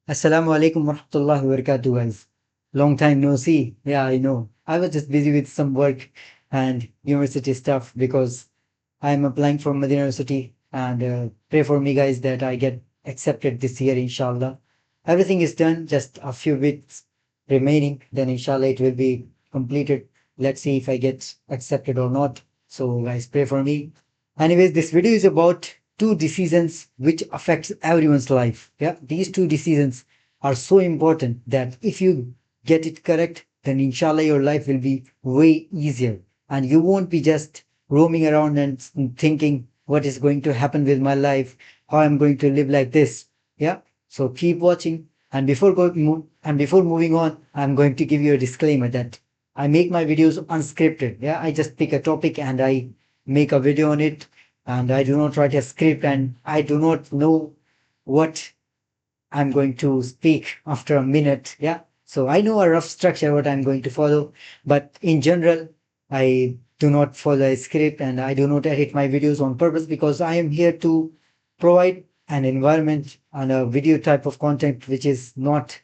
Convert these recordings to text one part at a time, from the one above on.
Assalamu alaikum warahmatullahi wabarakatuh, guys. Long time no see. Yeah, I know. I was just busy with some work and university stuff because I'm applying for Medina University and pray for me, guys, that I get accepted this year, inshallah. Everything is done, just a few bits remaining. Then, inshallah, it will be completed. Let's see if I get accepted or not. So, guys, pray for me. Anyways, this video is about two decisions which affects everyone's life. Yeah, these two decisions are so important that if you get it correct, then inshallah your life will be way easier and you won't be just roaming around and thinking what is going to happen with my life, how I'm going to live like this. Yeah. So keep watching. And before moving on, I'm going to give you a disclaimer that I make my videos unscripted. Yeah, I just pick a topic and I make a video on it, and I do not write a script, and I do not know what I'm going to speak after a minute. Yeah. So I know a rough structure what I'm going to follow, but in general, I do not follow a script and I do not edit my videos on purpose because I am here to provide an environment and a video type of content which is not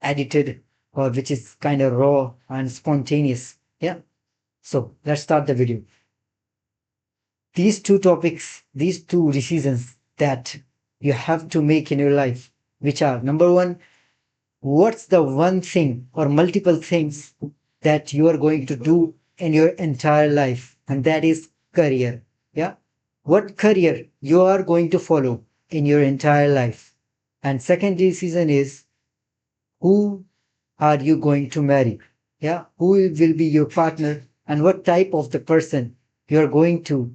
edited or which is kind of raw and spontaneous. Yeah. So let's start the video. These two topics, these two decisions that you have to make in your life, which are number one, what's the one thing or multiple things that you are going to do in your entire life? And that is career. Yeah. What career you are going to follow in your entire life? And second decision is who are you going to marry? Yeah. Who will be your partner and what type of the person you are going to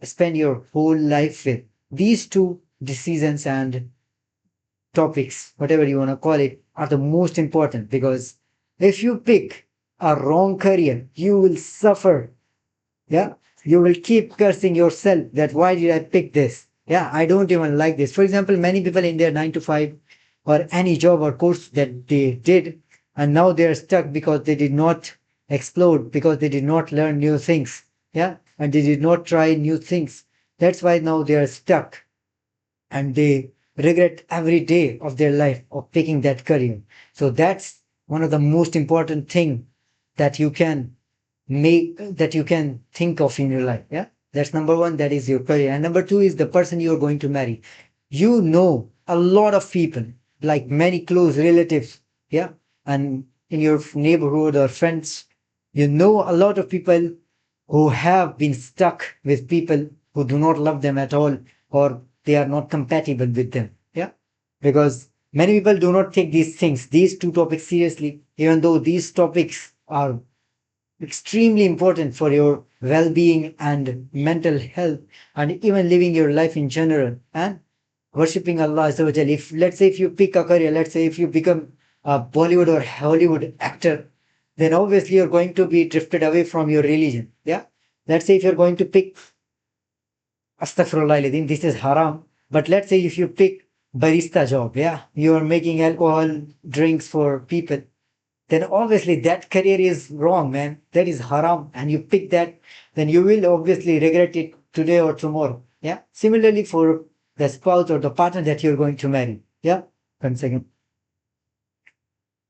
spend your whole life with. These two decisions and topics, whatever you want to call it, are the most important because if you pick a wrong career, you will suffer. Yeah. You will keep cursing yourself that why did I pick this? Yeah, I don't even like this. For example, many people in their 9 to 5 or any job or course that they did, and now they are stuck because they did not explode, because they did not learn new things. Yeah. And they did not try new things. That's why now they are stuck and they regret every day of their life of picking that career. So that's one of the most important thing that you can that you can think of in your life. Yeah. That's number one. That is your career. And number two is the person you're going to marry. You know a lot of people, like many close relatives. Yeah. And in your neighborhood or friends, you know a lot of people who have been stuck with people who do not love them at all or they are not compatible with them. Yeah. Because many people do not take these things, these two topics seriously, even though these topics are extremely important for your well-being and mental health and even living your life in general and worshipping Allah Azza wa Jal. If let's say if you pick a career, let's say if you become a Bollywood or Hollywood actor, then obviously you're going to be drifted away from your religion. Yeah. Let's say if you're going to pick Astaghfirullah, this is haram. But let's say if you pick barista job, yeah, you are making alcohol drinks for people, then obviously that career is wrong, man. That is haram. And you pick that, then you will obviously regret it today or tomorrow. Yeah. Similarly for the spouse or the partner that you're going to marry. Yeah. 1 second.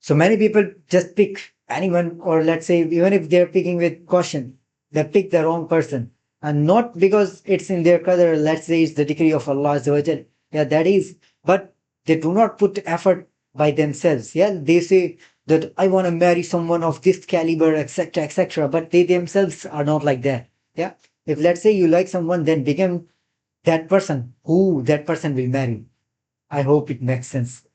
So many people just pick anyone, or let's say, even if they're picking with caution, they pick the wrong person. And not because it's in their qadr, let's say it's the decree of Allah Azza wa Jal. Yeah, that is, but they do not put effort by themselves. Yeah, they say that I want to marry someone of this caliber, etc., etc., but they themselves are not like that. Yeah, if let's say you like someone, then become that person who that person will marry. I hope it makes sense.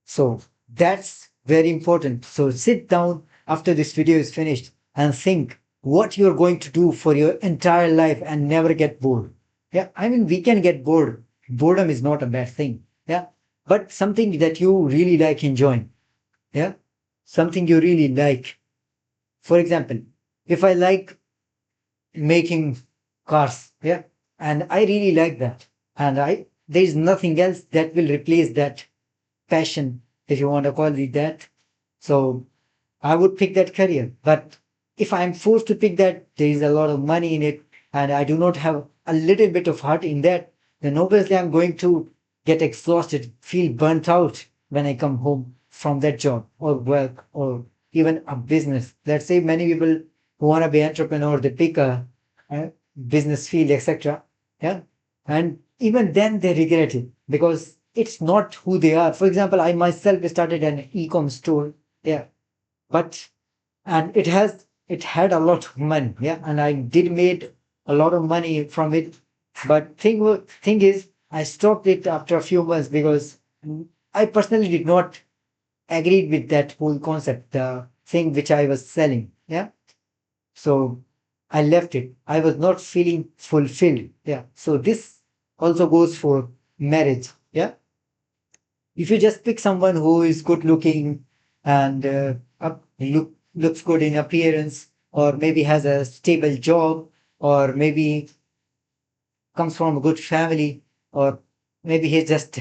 So that's very important. So sit down after this video is finished and think what you're going to do for your entire life and never get bored. Yeah, I mean, we can get bored. Boredom is not a bad thing. Yeah, but something that you really like enjoying. Yeah, something you really like. For example, if I like making cars, yeah, and I really like that, and there is nothing else that will replace that passion, if you want to call it that. So I would pick that career. But if I'm forced to pick that, there is a lot of money in it, and I do not have a little bit of heart in that, then obviously I'm going to get exhausted, feel burnt out, when I come home from that job or work or even a business. Let's say many people who want to be entrepreneur, they pick a business field, etc. Yeah. And even then they regret it because it's not who they are. For example, I myself started an e-com store. Yeah. But and it had a lot of money. Yeah. And I did made a lot of money from it. But thing is, I stopped it after a few months because I personally did not agree with that whole concept, the thing which I was selling. Yeah. So I left it. I was not feeling fulfilled. Yeah. So this also goes for marriage. Yeah. If you just pick someone who is good looking and looks good in appearance, or maybe has a stable job, or maybe comes from a good family, or maybe he just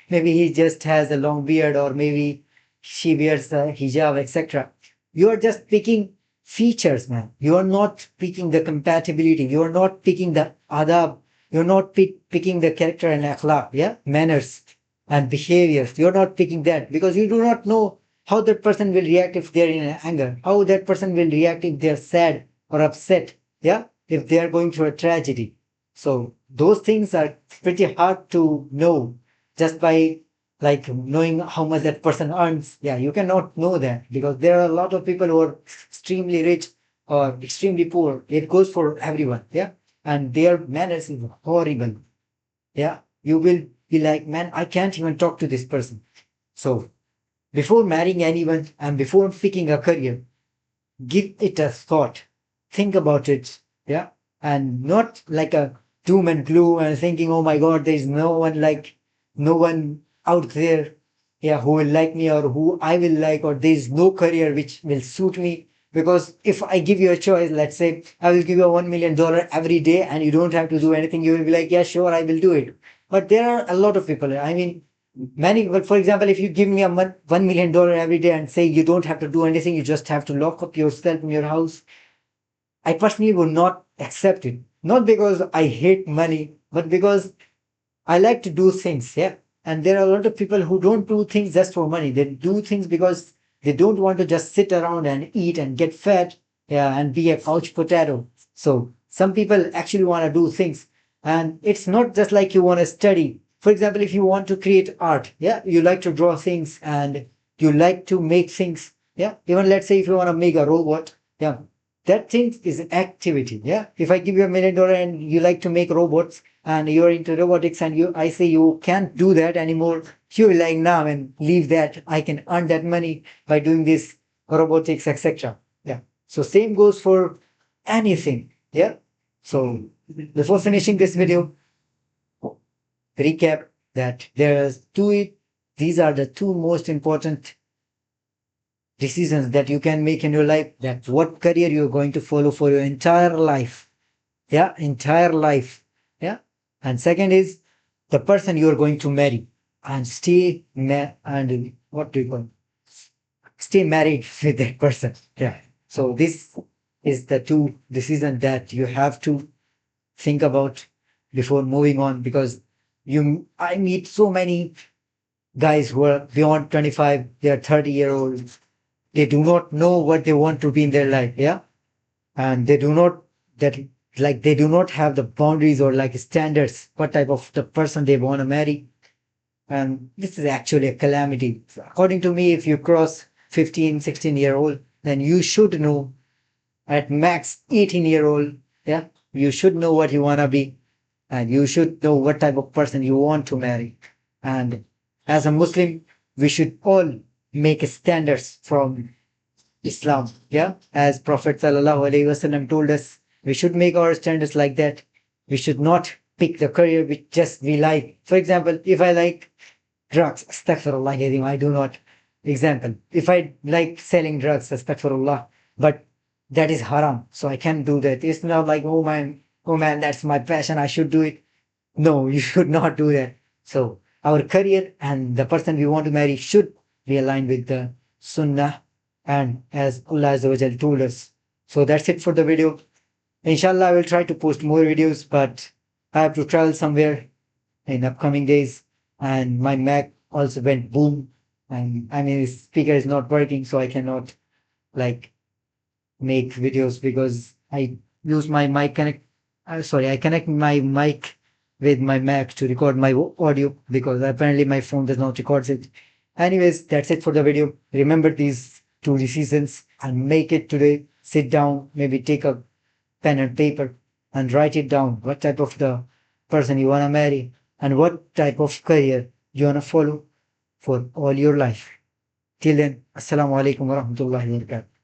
maybe he just has a long beard, or maybe she wears a hijab, etc. You are just picking features, man. You are not picking the compatibility. You are not picking the adab. You're not picking the character and akhlaq, yeah, manners and behaviors. You're not picking that because you do not know how that person will react if they're in anger, how that person will react if they're sad or upset, yeah, if they are going through a tragedy. So those things are pretty hard to know just by like knowing how much that person earns. Yeah, you cannot know that because there are a lot of people who are extremely rich or extremely poor. It goes for everyone. Yeah. And their manners is horrible. Yeah. You will be like, man, I can't even talk to this person. So before marrying anyone and before picking a career, give it a thought, think about it, yeah, and not like a doom and gloom and thinking, oh my God, there's no one out there, yeah, who will like me or who I will like, or there's no career which will suit me. Because if I give you a choice, let's say I will give you $1 million every day and you don't have to do anything, you will be like, yeah, sure, I will do it. But there are a lot of people. I mean, many, but for example, if you give me a $1 million every day and say you don't have to do anything, you just have to lock up yourself in your house, I personally would not accept it. Not because I hate money, but because I like to do things. Yeah. And there are a lot of people who don't do things just for money. They do things because they don't want to just sit around and eat and get fat. Yeah. And be a couch potato. So some people actually want to do things. And it's not just like you want to study. For example, if you want to create art, yeah, you like to draw things and you like to make things. Yeah. Even let's say if you want to make a robot, yeah, that thing is an activity. Yeah. If I give you $1 million and you like to make robots, and you're into robotics and I say you can't do that anymore, you will like, now and leave that. I can earn that money by doing this robotics, etc. Yeah. So same goes for anything. Yeah. So before finishing this video, recap that there's two, these are the two most important decisions that you can make in your life, that what career you're going to follow for your entire life. Yeah, entire life. Yeah. And second is the person you are going to marry and and what do you call it? Stay married with that person. Yeah. So this is the two decisions that you have to think about before moving on, because I meet so many guys who are beyond 25, they are 30-year olds. They do not know what they want to be in their life. Yeah. And they do not that like they do not have the boundaries or like standards what type of the person they want to marry. And this is actually a calamity. According to me, if you cross 15, 16-year old, then you should know, at max 18-year old, yeah, you should know what you want to be, and you should know what type of person you want to marry. And as a Muslim, we should all make standards from Islam. Yeah. As Prophet Sallallahu Alaihi Wasallam told us, we should make our standards like that. We should not pick the career which just we like. For example, if I like drugs, astaghfirullah, I do not. Example, if I like selling drugs, astaghfirullah, but that is haram, so I can't do that. It's not like, oh man, that's my passion, I should do it. No, you should not do that. So our career and the person we want to marry should be aligned with the Sunnah and as Allah Azza wa Jal told us. So that's it for the video. Inshallah, I will try to post more videos, but I have to travel somewhere in upcoming days, and my Mac also went boom. And I mean, this speaker is not working, so I cannot like make videos because I use my mic connect. Sorry, I connect my mic with my Mac to record my audio because apparently my phone does not record it. Anyways, that's it for the video. Remember these two decisions and make it today. Sit down, maybe take a pen and paper and write it down. What type of the person you wanna marry and what type of career you wanna follow for all your life. Till then, Assalamu alaikum wa rahmatullahi wa barakatuh.